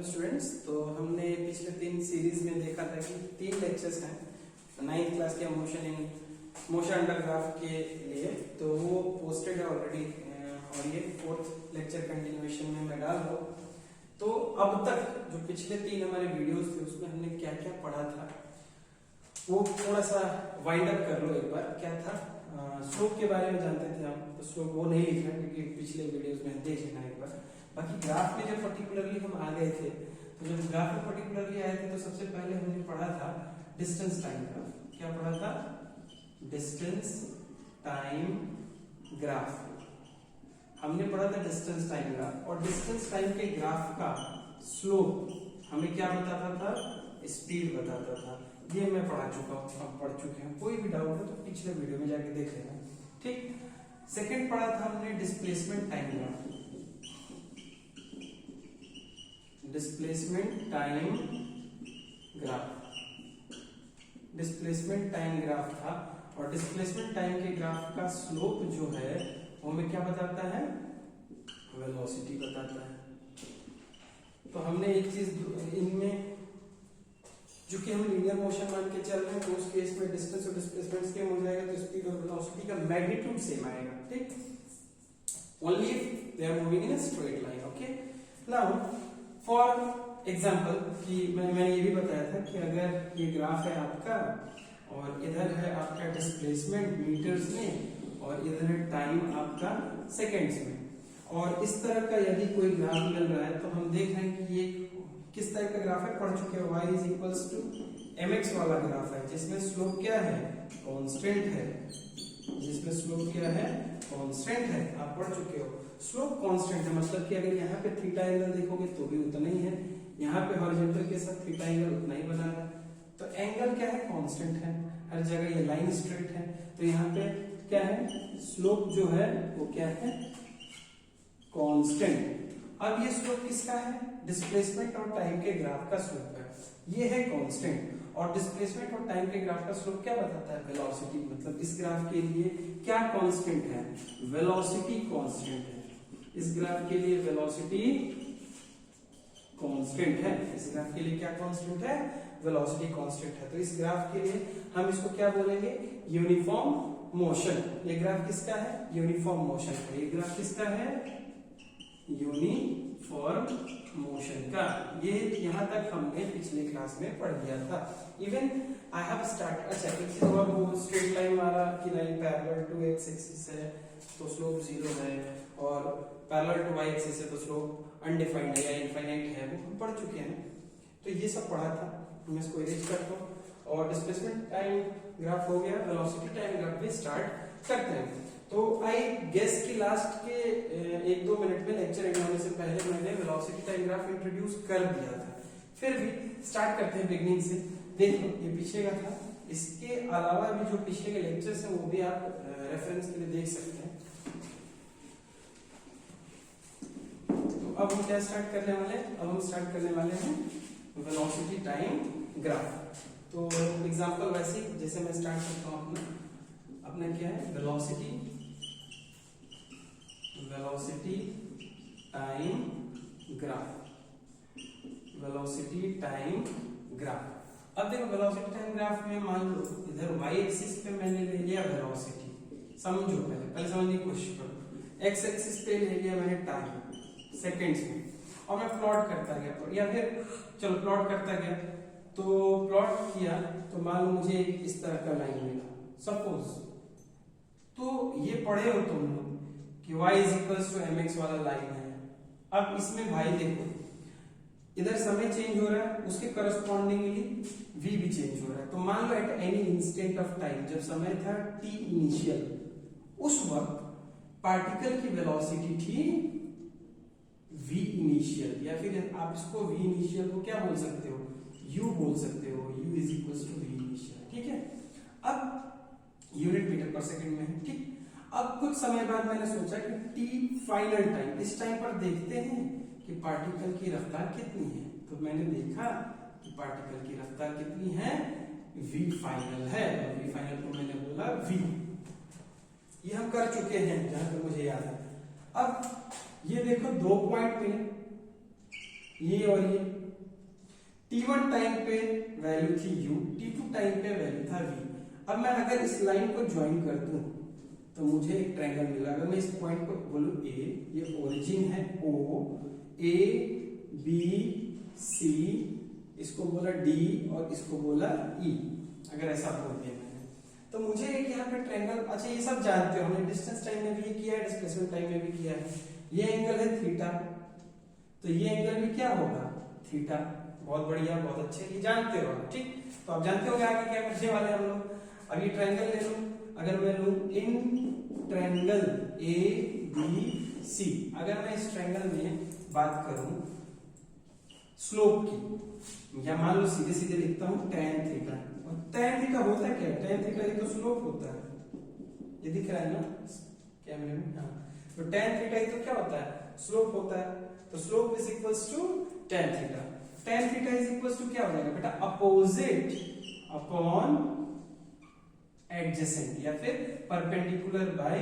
Hello students, तो हमने पिछले 3 सीरीज में देखा था कि 3 लेक्चर्स हैं 9th क्लास के मोशन अंडर ग्राफ के लिए, तो वो पोस्टेड है ऑलरेडी और ये 4th लेक्चर कंटिन्यूएशन में मैं डाल रहा हूँ। तो अब तक जो पिछले 3 हमारे वीडियोस थे उसमें हमने क्या क्या पढ़ा था वो थोड़ा सा वाइंड अप कर लो एक बार। क्या था, स्लोप के बारे में जानते थे हम, तो स्लोप वो नहीं लिखना क्योंकि पिछले वीडियोस में देख लेना एक बार। बाकी ग्राफ में जब पर्टिकुलरली हम आ गए थे, तो जब ग्राफ में पर्टिकुलरली आए थे तो सबसे पहले हमने पढ़ा था डिस्टेंस टाइम ग्राफ। क्या पढ़ा था? डिस्टेंस टाइम ग्राफ हमने पढ़ा था। डिस्टेंस टाइम ग्राफ और डिस्टेंस टाइम के ग्राफ का स्लोप हमें क्या बताता था? स्पीड बताता था। ये मैं पढ़ा चुका हूँ, हम पढ़ चुके हैं। कोई भी डाउट है तो पिछले वीडियो में जाके देख लेना। ठीक, सेकंड पढ़ा था हमने displacement time graph. Displacement time graph, displacement time graph था और डिस्प्लेसमेंट टाइम के ग्राफ का स्लोप जो है वो हमें क्या बताता है? वेलोसिटी बताता है। तो हमने एक चीज इनमें, जो कि हम लीनियर मोशन मान के चल रहे हैं, तो उस केस में डिस्टेंस और डिस्प्लेसमेंट सेम हो जाएगा, तो स्पीड और वेलोसिटी का मैग्नीट्यूड सेम आएगा। ठीक, only if they are moving in a straight line. Okay, now for example कि मैंने ये भी बताया था कि अगर ये ग्राफ है आपका और इधर है आपका डिस्प्लेसमेंट मीटर्स में और इधर है टाइम आपका सेकेंड्स में, और इस तरह का यदि कोई ग्राफ मिल रहा है तो हम देख रहे हैं कि ये किस टाइप का ग्राफ है, पढ़ चुके हो। y is equals to mx वाला ग्राफ है जिसमें स्लोप क्या है? कांस्टेंट है। जिसमें स्लोप क्या है? कांस्टेंट है। आप पढ़ चुके हो। स्लोप कांस्टेंट है मतलब कि अगर यहाँ पे थीटा एंगल देखोगे तो भी उतना ही है, यहाँ पे हॉरिजॉन्टल के साथ थीटा एंगल उतना ही बना है। तो एंगल क्या है? कांस्टेंट है। हर जगह ये लाइन स्ट्रेट है, तो यहाँ पे क्या है? स्लोप जो है वो क्या है? कांस्टेंट। अब ये स्लोप किसका है? डिस्प्लेसमेंट और टाइम के ग्राफ का स्लोप है। ये है कांस्टेंट, और डिस्प्लेसमेंट और टाइम के ग्राफ का स्लोप क्या बताता है? वेलोसिटी। मतलब इस ग्राफ के लिए क्या कांस्टेंट है? वेलोसिटी कांस्टेंट है। इस ग्राफ के लिए वेलोसिटी कांस्टेंट है। इस ग्राफ के लिए क्या कांस्टेंट है? वेलोसिटी कांस्टेंट है। तो इस ग्राफ के लिए हम इसको क्या बोलेंगे? Uniform motion. ये ग्राफ किसका है? यूनिफॉर्म मोशन का। ये ग्राफ किसका है? यूनिफॉर्म मोशन का। ये यहाँ तक हमने पिछले क्लास में पढ़ लिया था। इवन आई हैव स्टार्ट, अच्छा एक चीज और, वो स्ट्रेट लाइन वाला कि line parallel to X axis है तो स्लोप 0 है, और पैरेलल टू वाई एक्सिस है तो स्लोप अनडिफाइंड है या इनफाइनाइट है, वो हम पढ़ चुके हैं। तो ये सब पढ़ा था, मैं इसको इरेज करता हूँ। और डिस्प्लेसमेंट टाइम ग्राफ हो गया, वेलोसिटी टाइम ग्राफ भी स्टार्ट करते हैं। तो आई गेस कि लास्ट के 1-2 मिनट में लेक्चर एंड होने से पहले मैंने वेलोसिटी टाइम ग्राफ इंट्रोड्यूस कर दिया था। फिर भी स्टार्ट करते हैं बिगनिंग से। देखो ये पीछे का था, इसके अलावा भी जो पिछले के लेक्चर्स हैं वो भी आप रेफरेंस के लिए देख सकते हैं। तो अब हम क्या स्टार्ट करने वाले हैं? अब हम स्टार्ट करने वाले हैं वेलोसिटी टाइम ग्राफ। तो एग्जांपल वैसे जैसे मैं स्टार्ट करता हूँ अपना क्या है? Velocity time graph. Velocity time graph. अब देखो वेलोसिटी टाइम ग्राफ में मान लो इधर y एक्सिस पे मैंने ले लिया वेलोसिटी, समझो पहले समझने की कोशिश करो। x एक्सिस पे ले लिया मैंने टाइम सेकंड्स में, और मैं प्लॉट करता गया, या फिर चलो प्लॉट करता गया, तो प्लॉट किया तो मान लो मुझे इस तरह का लाइन मिला सपोज। तो ये पढ़े हो तुम लोग कि y is equals to mx वाला लाइन है। अब इसमें भाई देखो इधर समय चेंज हो रहा है, उसके करस्पॉन्डिंगली v भी चेंज हो रहा है। तो मान लो at any instant of time, जब समय था t इनिशियल, उस वक्त पार्टिकल की वेलोसिटी थी v इनिशियल, या फिर आप इसको v इनिशियल को क्या बोल सकते हो? u बोल सकते हो। u is equals to v initial. ठीक है, अब यूनिट मीटर पर सेकंड में है। ठीक, अब कुछ समय बाद मैंने सोचा कि t फाइनल टाइम, इस टाइम पर देखते हैं कि पार्टिकल की रफ्तार कितनी है। तो मैंने देखा कि पार्टिकल की रफ्तार कितनी है? v फाइनल है, और v फाइनल को मैंने बोला v। ये हम कर चुके हैं जहां तक मुझे याद है। अब ये देखो 2 पॉइंट मिले, ये और ये t1 टाइम पे वैल्यू थी u, t2 टाइम पे वैल्यू था v। अब मैं अगर इस लाइन को ज्वाइन कर दूं तो मुझे एक ट्रायंगल मिला। अगर मैं इस पॉइंट को बोलूं a, ये ओरिजिन है o, a b c, इसको बोला d और इसको बोला e, अगर ऐसा बोल दिया मैंने तो मुझे एक यहाँ पे ट्रायंगल, अच्छा ये सब जानते हो, हमने डिस्टेंस टाइम में भी ये किया है, डिस्प्लेसमेंट टाइम में भी किया है। ये एंगल है थीटा, तो ये एंगल भी क्या होगा थीटा। बहुत बढ़िया, बहुत अच्छे, ये जानते हो आप, ठीक। तो आप जानते हो आगे क्या करने वाले हम लोग। अब ये ट्रायंगल ले लूं, अगर मैं लूं in triangle A B C, अगर मैं इस ट्रायंगल में बात करूं स्लोप की, या मान लो सीधे सीधे लिखता हूं tan थीटा। और tan थीटा होता है क्या, tan थीटा ये तो स्लोप होता है, ये दिख रहा है ना कैमरे में, हाँ। तो tan थीटा ये तो क्या होता है, स्लोप होता है। तो slope is equals to tan theta. tan theta is equals to क्या हो जाएगा बेटा, अपोजिट अपॉन एडजेसेंट या फिर परपेंडिकुलर बाय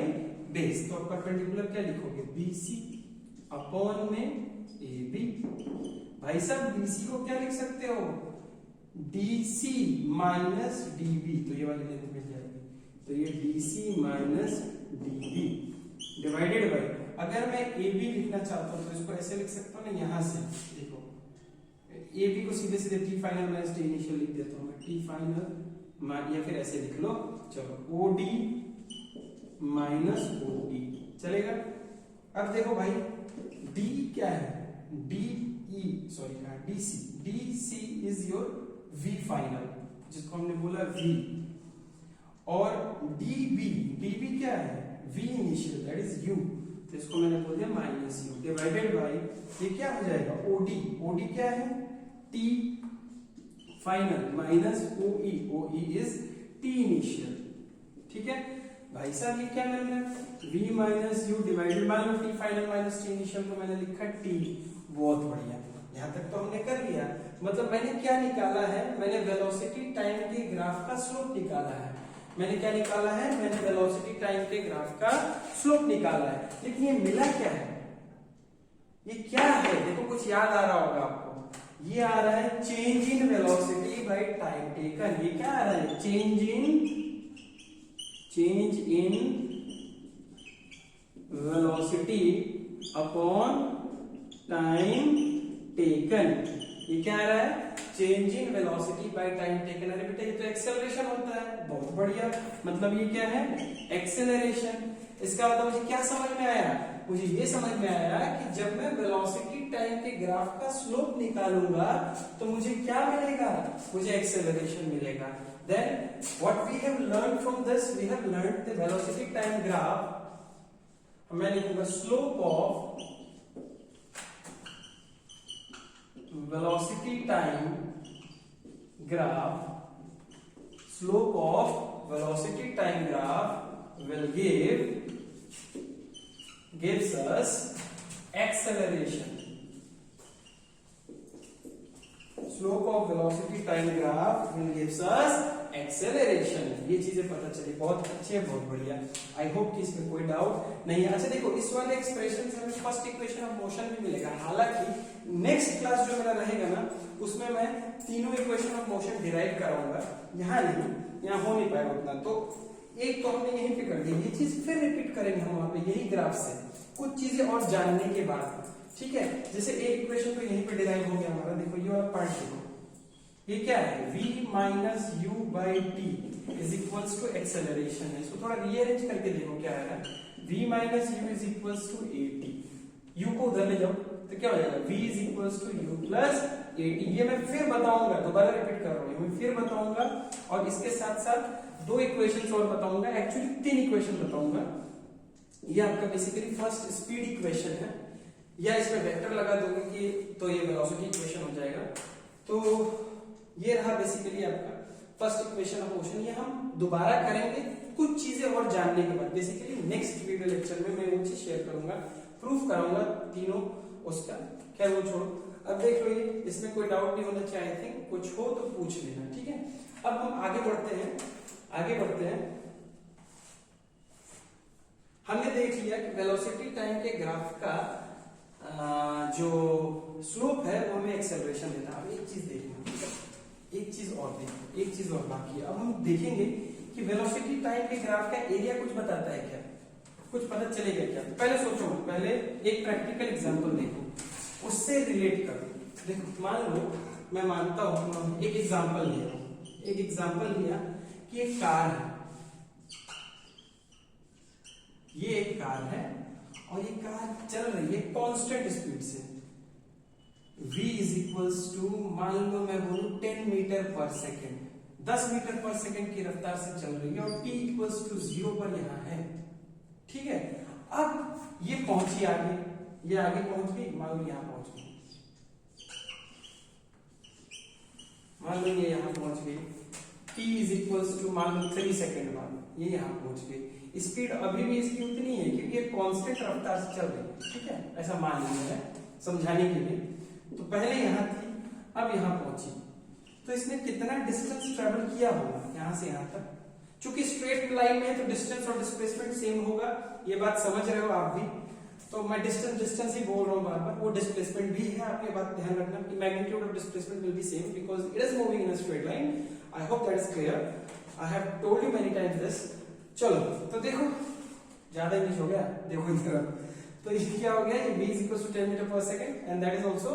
बेस। तो परपेंडिकुलर क्या लिखोगे, BC अपॉन में AB। भाई साहब BC को क्या लिख सकते हो, DC माइनस DB, तो ये वाली लेंथ मिल जाएगी। तो ये DC minus DB divided by, अगर मैं AB लिखना चाहता हूं तो इसको ऐसे लिख सकता हूं ना, यहां से देखो AB को सीधे सीधे T final minus T initial लिख देता हूं मैं, T फाइनल या फिर ऐसे लिख लो, चलो OD माइनस OD चलेगा। अब देखो भाई D क्या है, DC is your V final, जिसको हमने बोला V, और DB क्या है, V initial that is U, तो इसको मैंने बोल दिया माइनस U डिवाइडेड बाय, ये क्या हो जाएगा OD क्या है, T final minus OE is T initial, ठीक है। भाई साहब ये क्या मिल रहा है, V माइनस U डिवाइडेड, मान लो T final minus T initial को मैंने लिखा T। बहुत बढ़िया, यहां तक तो हमने कर लिया। मतलब मैंने क्या निकाला है, मैंने वेलोसिटी टाइम के ग्राफ का स्लोप निकाला है। मैंने क्या निकाला है, मैंने वेलोसिटी टाइम के ग्राफ का स्लोप निकाला है। लेकिन ये मिला क्या है, ये क्या है, देखो कुछ याद आ रहा होगा आपको, ये आ रहा है change in velocity by time taken. ये क्या आ रहा है, change in velocity upon time taken. ये क्या आ रहा है, change in velocity by time taken. अरे बेटा ये तो एक्सेलरेशन होता है, बहुत बढ़िया। मतलब ये क्या है, एक्सेलरेशन। इसका मतलब मुझे क्या समझ में आया, मुझे ये समझ में आया कि जब मैं वेलोसिटी टाइम के ग्राफ का स्लोप निकालूंगा तो मुझे क्या मिलेगा, मुझे एक्सेलरेशन मिलेगा। Then what we have learned from this, we have learned the velocity time graph. मैं लिखूंगा slope of velocity time graph. Slope of velocity time graph will gives us acceleration. Slope of velocity time graph will gives us acceleration. ये चीजें पता चली, बहुत अच्छी है, बहुत बढ़िया। आई होप कि इसमें कोई डाउट नहीं है। अच्छा देखो, इस वाले एक्सप्रेशन से हमें फर्स्ट इक्वेशन ऑफ मोशन भी मिलेगा। हालांकि नेक्स्ट क्लास जो मेरा रहेगा ना, उसमें मैं तीनों इक्वेशन ऑफ मोशन डिराइव कराऊंगा। यहाँ नहीं, यहाँ हो नहीं पाएगा उतना, तो एक तो हमने यहीं पे कर दी, ये चीज फिर रिपीट करेंगे हम वहां पे यही ग्राफ से, कुछ चीजें और जानने के बाद, ठीक है। जैसे एक इक्वेशन तो यहीं पे डिराइव हो गया हमारा, देखो ये वाला पार्ट देखो, ये क्या है, v minus u by T is equals to acceleration है। इसको थोड़ा रीअरेंज करके देखो क्या है, v minus u is equals to at, u को उधर ले जाओ तो क्या हो जाएगा, v is equals to u plus at। ये मैं फिर बताऊंगा, दोबारा रिपीट कर रहा हूं, मैं फिर बताऊंगा, और इसके साथ साथ दो इक्वेशंस और बताऊंगा, एक्चुअली तीन इक्वेशन बताऊंगा। ये आपका बेसिकली फर्स्ट स्पीड इक्वेशन है, या इसमें वेक्टर लगा दोगे कि तो ये वेलोसिटी इक्वेशन हो जाएगा। तो ये रहा बेसिकली आपका फर्स्ट इक्वेशन ऑफ मोशन। ये हम दोबारा करेंगे कुछ चीजें और जानने के बाद। बेसिकली नेक्स्ट वीडियो लेक्चर में मैं वो चीज शेयर करूंगा, प्रूफ कराऊंगा तीनों उसका। खैर वो छोड़ो, अब देख लो, ये इसमें कोई डाउट नहीं होना चाहिए। आई थिंक कुछ हो तो पूछ लेना, ठीक है। अब हम आगे बढ़ते हैं। हमने देख लिया कि वेलोसिटी टाइम के ग्राफ का जो स्लोप है वो हमें एक्सेलरेशन देता है। अब एक चीज देखना, एक चीज और देखना, एक चीज और बाकी है। अब हम देखेंगे कि वेलोसिटी टाइम के ग्राफ का एरिया कुछ बताता है क्या, कुछ पता चलेगा क्या। पहले सोचो, पहले एक प्रैक्टिकल एग्जांपल देखो, उससे रिलेट करो। देखो मान लो, मैं मानता हूं एक एग्जांपल लिया, एक एग्जांपल लिया कि एक कार है, ये एक कार है और ये कार चल रही है कांस्टेंट स्पीड से। v इज इक्वल्स टू, मान लो मैं बोलूं 10 मीटर पर सेकेंड, 10 मीटर पर सेकेंड की रफ्तार से चल रही है और t इक्वल्स टू 0 पर यहां है। ठीक है, अब ये पहुंची आगे, ये आगे पहुंच गई, मान लो यहां पहुंच गई, मान लो ये यहां पहुंच गई, t इज इक्वल्स टू मान लो 3 सेकेंड बाद ये यहां पहुंच गई। स्पीड अभी भी इसकी उतनी है क्योंकि ये कांस्टेंट रफ्तार से चल रही है। ठीक है, ऐसा मान लिया है समझाने के लिए। तो पहले यहां थी, अब यहां पहुंची, तो इसने कितना डिस्टेंस ट्रेवल किया होगा यहां से यहां तक। चूंकि स्ट्रेट लाइन में है तो डिस्टेंस और डिस्प्लेसमेंट सेम होगा, ये बात समझ रहे हो आप भी। तो मैं डिस्टेंस ही बोल रहा हूं बार बार, वो डिस्प्लेसमेंट भी है। आप ये बात ध्यान रखना कि magnitude of displacement will be same because it is moving in a straight line. I hope that is clear, I have told you many times this. चलो तो देखो, ज्यादा इंग्लिश हो गया, देखो इधर। तो ये क्या हो गया, ये v is equals to 10 metre per second and that is also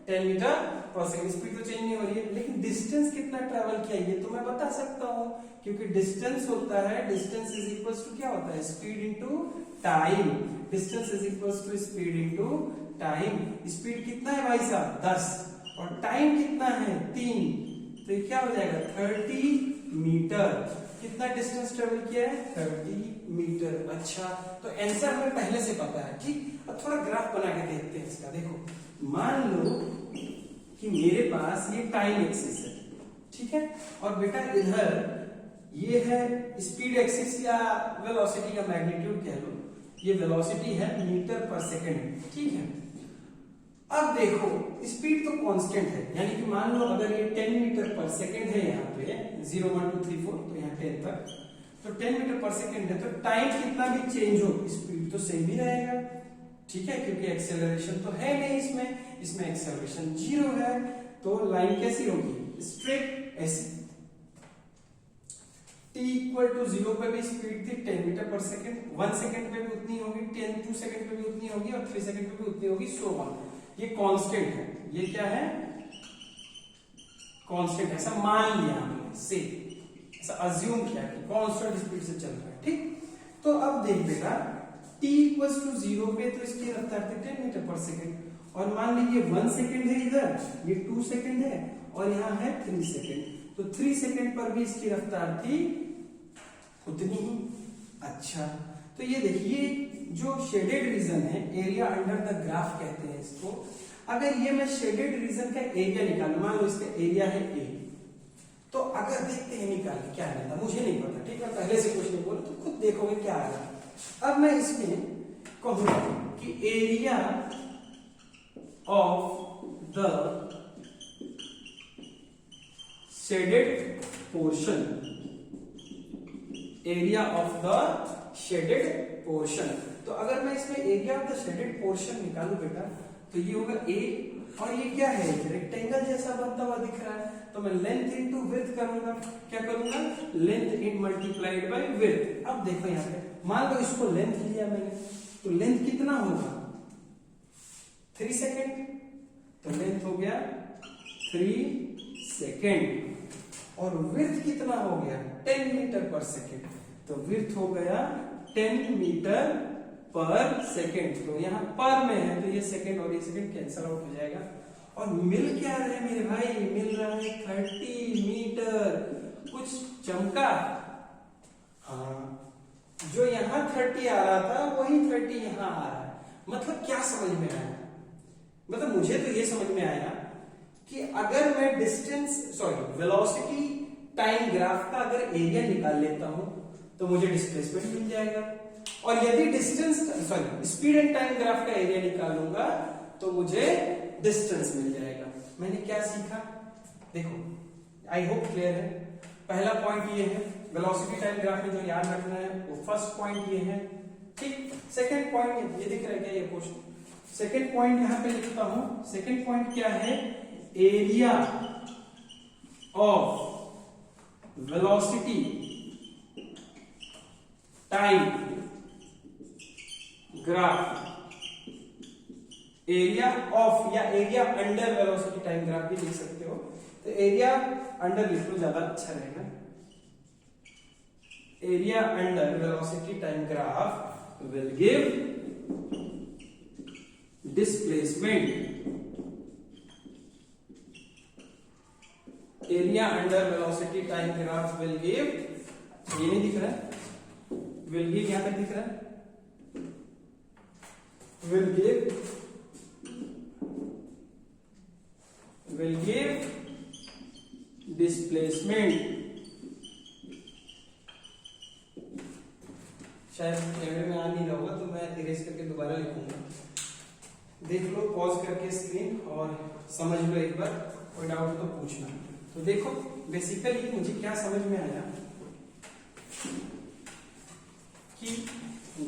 10 metre per second. Speed तो चेंज नहीं हो रही है, लेकिन डिस्टेंस कितना ट्रैवल किया ये तो मैं बता सकता हूं, क्योंकि डिस्टेंस होता है, डिस्टेंस इज इक्वल्स टू क्या होता है, speed into time. Distance is equals to speed into time. Speed कितना है भाई साहब, 10, और टाइम कितना है, 3, तो ये क्या हो जाएगा 30 मीटर। कितना डिस्टेंस ट्रेवल किया है, 30 मीटर। अच्छा, तो आंसर हमें पहले से पता है। ठीक, अब थोड़ा ग्राफ बना के देखते हैं इसका। देखो मान लो कि मेरे पास ये टाइम एक्सिस है, ठीक है, और बेटा इधर ये है स्पीड एक्सिस या वेलोसिटी का मैग्नीट्यूड कह लो, ये वेलोसिटी है मीटर पर सेकेंड। ठीक है, अब देखो स्पीड तो कांस्टेंट है, यानी कि मान लो अगर ये 10 मीटर पर सेकेंड है, यहाँ पे 0 1 2 3 4, तो यहाँ 10 तक, तो 10 मीटर पर सेकेंड है, तो टाइम कितना भी चेंज हो स्पीड तो सेम ही रहेगा। ठीक है, क्योंकि एक्सेलरेशन तो है नहीं इसमें, इसमें एक्सेलरेशन 0 है, तो लाइन कैसी होगी, स्ट्रेट ऐसी। t इक्वल टू 0 पे भी स्पीड थी 10 मीटर पर सेकेंड, 1 सेकेंड पे भी उतनी होगी, 2 सेकेंड पे भी उतनी होगी, और 3 सेकेंड पे भी उतनी होगी, सो ऑन। ये कांस्टेंट है, ये क्या है, कांस्टेंट है, ऐसा मान लिया हमने, से ऐसा अज्यूम किया कि कांस्टेंट स्पीड से चल रहा है। ठीक, तो अब देख बेटा t इक्वल्स टू 0 पे तो इसकी रफ्तार थी 10 मीटर पर सेकेंड, और मान लीजिए 1 सेकेंड है इधर, ये 2 सेकेंड है, और यहाँ है 3 सेकेंड, तो 3 सेकेंड पर भी इसकी रफ्तार थी उतनी ही। अच्छा, तो ये देखिए जो शेडेड रीजन है, एरिया अंडर द ग्राफ कहते हैं इसको। अगर ये मैं शेडेड रीजन का एरिया निकालूं, मान लो इसका एरिया है a, तो अगर देखते हैं निकाल के क्या रहता, मुझे नहीं पता, ठीक है, पहले से कुछ नहीं बोल, तो खुद देखोगे क्या आएगा। अब मैं इसमें कहूंगा कि area of the shaded portion, area of the shaded portion, तो अगर मैं इसमें area of the shaded portion निकालूं बेटा, तो ये होगा a, और ये क्या है, रेक्टेंगल जैसा बनता हुआ दिख रहा है, तो मैं लेंथ इनटू विड्थ करूंगा। क्या करूंगा, length in multiplied by width. अब देखो यहाँ पे मान लो इसको लेंथ लिया मैंने, तो लेंथ कितना होगा, 3 सेकेंड, तो लेंथ हो गया 3 सेकेंड, और विड्थ कितना हो गया 10 मीटर पर सेकेंड, तो विड्थ हो गया 10 मीटर पर सेकेंड। तो यहाँ पर में है तो ये सेकेंड और ये सेकेंड कैंसल आउट हो जाएगा, और मिल क्या रहा है मेरे भाई, मिल रहा है 30 मीटर। कुछ चमका, हाँ, जो यहाँ 30 आ रहा था वही 30 यहाँ आ रहा है। मतलब क्या समझ में आया, मतलब मुझे तो ये समझ में आया कि अगर मैं डिस्टेंस वेलोसिटी टाइम ग्राफ का अगर एरिया निकाल लेता हूं तो मुझे डिस्प्लेसमेंट मिल जाएगा, और यदि distance speed and time graph का एरिया निकालूंगा तो मुझे डिस्टेंस मिल जाएगा। मैंने क्या सीखा, देखो आई होप क्लियर है। पहला पॉइंट ये है, वेलोसिटी टाइम ग्राफ में जो याद रखना है वो फर्स्ट पॉइंट ये है, ठीक। सेकंड पॉइंट ये दिख रहा है क्या, ये क्वेश्चन, सेकेंड पॉइंट यहां पे लिखता हूं। सेकेंड पॉइंट क्या है? Area of velocity time graph. Area of या area under velocity time graph भी लिख सकते हो, तो एरिया अंडर लिख लो, ज्यादा अच्छा रहेगा। Area under velocity time graph will give displacement. Area under velocity time graph will give, ये नहीं दिख रहा है, विल गिव यहां पे दिख रहा है, will give displacement। शायद कैमरे में आ नहीं रहा होगा तो मैं इरेज करके दोबारा लिखूंगा। देख लो पॉज करके स्क्रीन और समझ लो एक बार, कोई डाउट तो पूछना। तो देखो बेसिकली मुझे क्या समझ में आया कि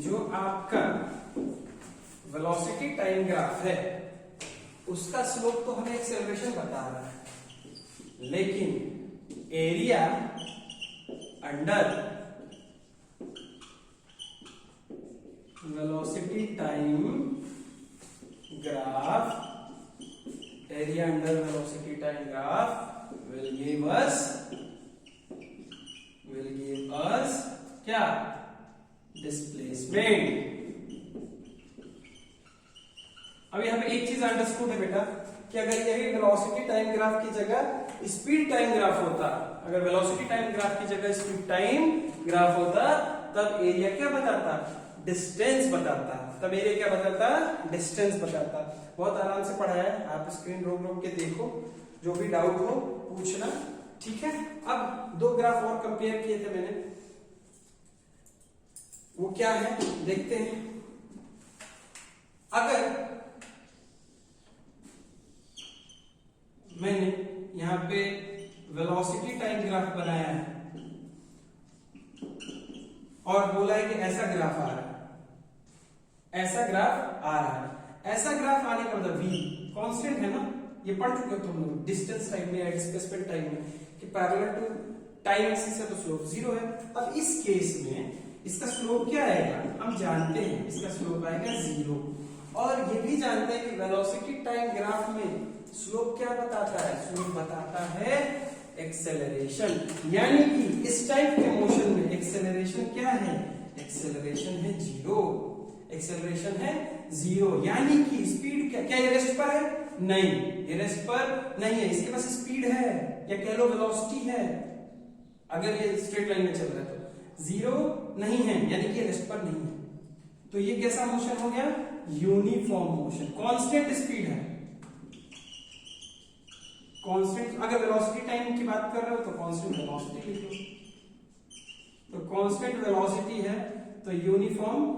जो आपका वेलोसिटी टाइम ग्राफ है उसका स्लोप तो हमें एक्सेलरेशन बता रहा है, लेकिन area under velocity time graph, area under velocity time graph will give us क्या? डिस्प्लेसमेंट। अब यहाँ पे एक चीज अंडरस्टूड है बेटा कि अगर यही वेलोसिटी टाइम ग्राफ की जगह स्पीड टाइम ग्राफ होता, अगर वेलोसिटी टाइम ग्राफ की जगह स्पीड टाइम ग्राफ होता, तब एरिया क्या बताता? डिस्टेंस बताता। तब एरिया क्या बताता? डिस्टेंस बताता। बहुत आराम से पढ़ा है, आप स्क्रीन रोक रोक के देखो, जो भी डाउट हो पूछना, ठीक है। अब दो ग्राफ और कंपेयर किए थे मैंने, वो क्या है देखते हैं। अगर मैंने यहां पे वेलोसिटी टाइम ग्राफ बनाया है और बोला है कि ऐसा ग्राफ आ रहा है, ऐसा ग्राफ आ रहा है, ऐसा ग्राफ आने का मतलब v कांस्टेंट है ना, ये पढ़ चुके हो तुम लोग डिस्टेंस टाइम में या डिस्प्लेसमेंट टाइम में कि पैरेलल टू टाइम एक्सिस है तो स्लोप 0 है। अब इस केस में इसका स्लोप क्या आएगा? हम जानते हैं इसका स्लोप आएगा 0, और ये भी जानते हैं कि वेलोसिटी टाइम ग्राफ में स्लोप क्या बताता है? स्लोप बताता है एक्सेलरेशन, यानी कि इस टाइप के मोशन में एक्सेलरेशन क्या है? एक्सेलरेशन है 0, एक्सेलरेशन है 0, यानी कि स्पीड क्या ये रेस्ट पर है? नहीं, ये रेस्ट पर नहीं है, इसके पास स्पीड है या कह लो वेलोसिटी है। अगर ये स्ट्रेट लाइन में चल रहा है तो 0 नहीं है, यानी कि रेस्ट पर नहीं है। तो ये कैसा मोशन हो गया? यूनिफॉर्म मोशन, कांस्टेंट स्पीड है, कांस्टेंट। अगर वेलोसिटी टाइम की बात कर रहे हो तो कांस्टेंट वेलोसिटी लिख लो, तो कांस्टेंट वेलोसिटी है तो यूनिफॉर्म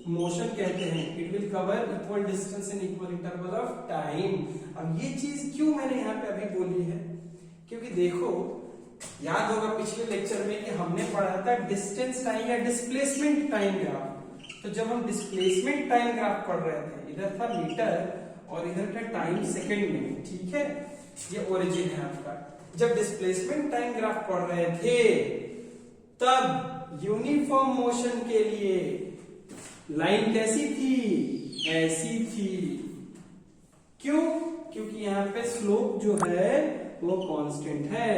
मोशन कहते हैं। It will cover equal distance in equal interval of time. अब ये चीज क्यों मैंने यहाँ पे अभी बोली है, क्योंकि देखो याद होगा पिछले लेक्चर में कि हमने पढ़ा था डिस्टेंस टाइम या डिस्प्लेसमेंट टाइम ग्राफ। तो जब हम डिस्प्लेसमेंट टाइम ग्राफ पढ़ रहे थे, इधर था मीटर और इधर था टाइम सेकंड में, ठीक है, ये ओरिजिन है आपका। जब डिस्प्लेसमेंट टाइम ग्राफ पढ़ रहे थे तब यूनिफॉर्म मोशन के लिए लाइन कैसी थी? ऐसी थी। क्यों? क्योंकि यहाँ पे स्लोप जो है वो कांस्टेंट है,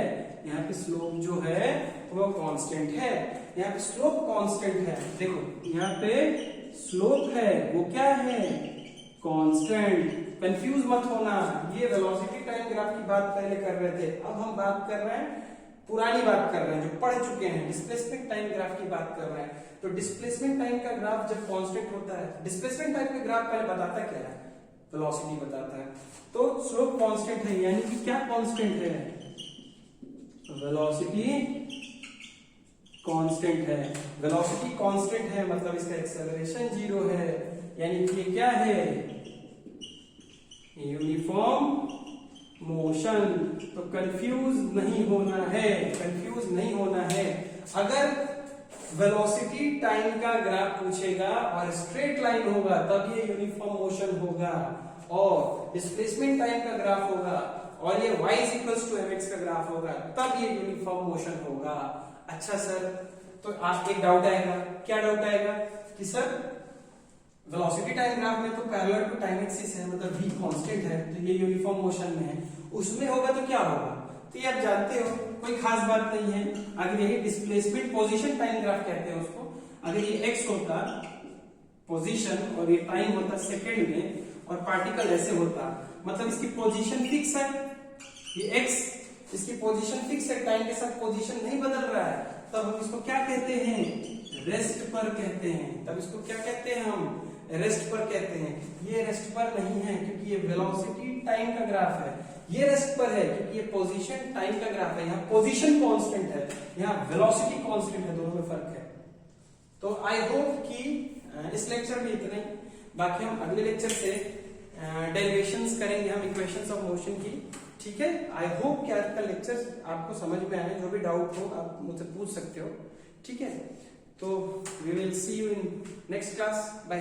यहाँ पे स्लोप जो है वो कांस्टेंट है, यहाँ पे स्लोप कांस्टेंट है। देखो यहाँ पे स्लोप है वो क्या है? कांस्टेंट। कंफ्यूज मत होना, ये वेलोसिटी टाइम ग्राफ की बात पहले कर रहे थे, अब हम बात कर रहे हैं पुरानी बात कर रहे हैं जो पढ़ चुके हैं, डिस्प्लेसमेंट टाइम ग्राफ की बात कर रहे हैं। तो डिस्प्लेसमेंट टाइम का ग्राफ जब कांस्टेंट होता है, डिस्प्लेसमेंट टाइम का ग्राफ पहले बताता क्या है? वेलोसिटी बताता है। तो स्लोप कांस्टेंट है, यानी कि क्या कांस्टेंट है? वेलोसिटी कांस्टेंट है। वेलोसिटी कांस्टेंट है मतलब इसका एक्सेलरेशन 0 है, यानी कि ये क्या है? Uniform motion. तो कंफ्यूज नहीं होना है, कंफ्यूज नहीं होना है। अगर वेलोसिटी टाइम का ग्राफ पूछेगा और स्ट्रेट लाइन होगा तब ये यूनिफॉर्म मोशन होगा, और डिस्प्लेसमेंट टाइम का ग्राफ होगा और ये y = mx का ग्राफ होगा तब ये यूनिफॉर्म मोशन होगा। अच्छा सर, तो आज एक डाउट आएगा, क्या डाउट आएगा कि सर वेलोसिटी टाइम ग्राफ में तो पैरेलल टू टाइम एक्सिस है, मतलब v कांस्टेंट है, तो ये यूनिफॉर्म मोशन में है, उसमें होगा तो क्या होगा? तो ये आप जानते हो, कोई खास बात नहीं है। अगर यही डिस्प्लेसमेंट पोजीशन टाइम ग्राफ कहते हैं उसको, अगर ये x होता पोजीशन और ये टाइम होता सेकंड में और पार्टिकल ऐसे होता, मतलब इसकी पोजीशन फिक्स है, ये x इसकी पोजीशन फिक्स है, टाइम के साथ पोजीशन नहीं बदल रहा है, तब हम इसको क्या कहते हैं? रेस्ट पर कहते हैं। तब इसको क्या कहते हैं? हम रेस्ट पर कहते हैं। ये रेस्ट पर नहीं है क्योंकि ये वेलोसिटी टाइम का ग्राफ है, ये रेस्ट पर है क्योंकि ये पोजीशन टाइम का ग्राफ है। यहाँ पोजीशन कांस्टेंट है, यहाँ वेलोसिटी कांस्टेंट है, दोनों में फर्क है। तो आई होप कि इस लेक्चर में इतना ही, बाकी हम अगले लेक्चर से डेरिवेशंस करेंगे, हम इक्वेशंस ऑफ मोशन की। ठीक है, आई होप कि आज का लेक्चर आपको समझ में आए। जो भी डाउट हो आप मुझसे पूछ सकते हो। ठीक है, तो we will see you in next class. Bye.